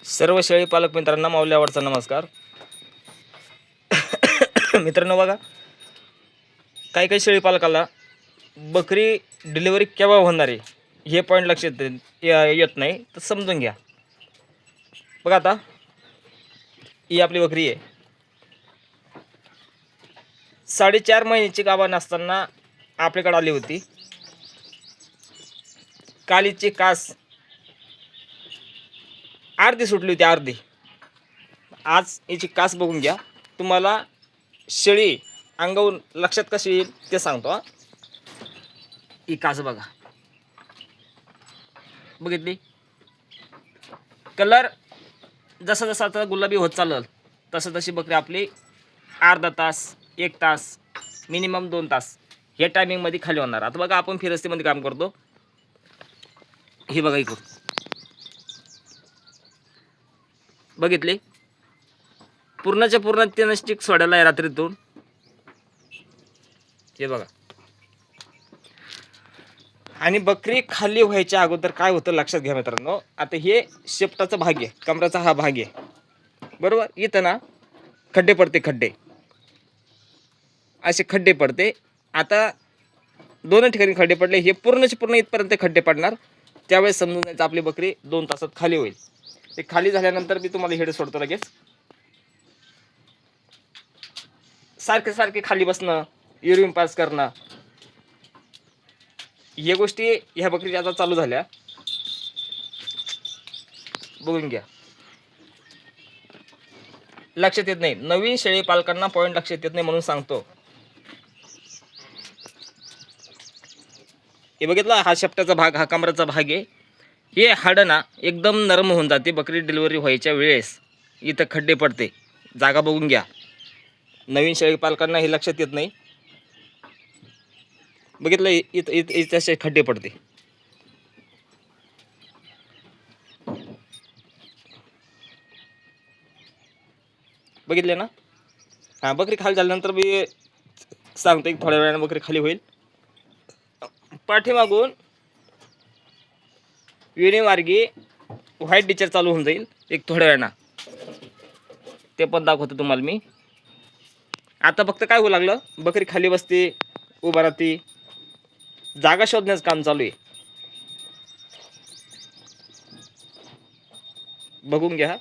सर्व शेळी पालक मित्रांना माऊली आवडचा नमस्कार. मित्रांनो बघा, काही काही शेळी पालकाला बकरी डिलिव्हरी केव्हा होणार आहे हे पॉईंट लक्षात येत नाही, तर समजून घ्या. बघा आता ही आपली बकरी आहे. 4.5 महिन्याची गाभण असताना आपल्याकडे आली होती. कालीची कास अर्धी सुटली होती, अर्धी. आज याची कास बघून घ्या, तुम्हाला शेळी अंगावून लक्षात कशी येईल ते सांगतो. ही कास बघा, बघितली? कलर जसा जसा आता गुलाबी होत चालल तसं तशी बकरी आपली अर्धा तास, 1 तास, मिनिमम 2 तास हे टायमिंगमध्ये खाली होणार. आता बघा, आपण फिरस्तीमध्ये काम करतो. ही बघा इकडून, बघितली? पूर्णच्या पूर्ण 3 स्टिक सोडायला आहे रात्रीतून. हे बघा. आणि बकरी खाली व्हायच्या अगोदर काय होतं लक्षात घ्या मित्रांनो. आता हे शेपटाचा भाग आहे, कमराचा हा भाग आहे, बरोबर. इथं ना खड्डे पडते, खड्डे असे खड्डे पडते. आता 2 ठिकाणी खड्डे पडले, हे पूर्णचे पूर्ण इथपर्यंत खड्डे पडणार. त्यावेळेस समजून जायचं आपली बकरी 2 तासात खाली होईल. ते खाली झाल्यानंतर मी तुम्हाला हेड सोडतो लगेच. सारखे सारखे खाली बसणं, युरिन पास करणं, या गोष्टी ह्या बकरीच्या आता चालू झाल्या. बघून घ्या, लक्षात येत नाही. नवीन शेळी पालकांना पॉईंट लक्षात येत नाही म्हणून सांगतो. हे बघितलं, हा शेपटाचा भाग, हा कमराचा भाग आहे. हे हाडं ना एकदम नरम होऊन जाते बकरी डिलिव्हरी व्हायच्या वेळेस. इथं खड्डे पडते, जागा बघून घ्या. नवीन शेळी पालकांना हे लक्षात येत नाही. बघितलं, इथं असे खड्डे पडते. बघितले ना. हां, बकरी खाली झाल्यानंतर मी सांगतो एक थोड्या वेळाने बकरी खाली होईल. पाठीमागून विणीमार्गी व्हाईट डिचर चालू होऊन जाईल एक थोड्या वेळानं, ते पण दाखवतो तुम्हाला मी. आता फक्त काय होऊ लागलं, बकरी खाली बसते, उभा राहते, जागा शोधण्याचं काम चालू आहे. बघून घ्या.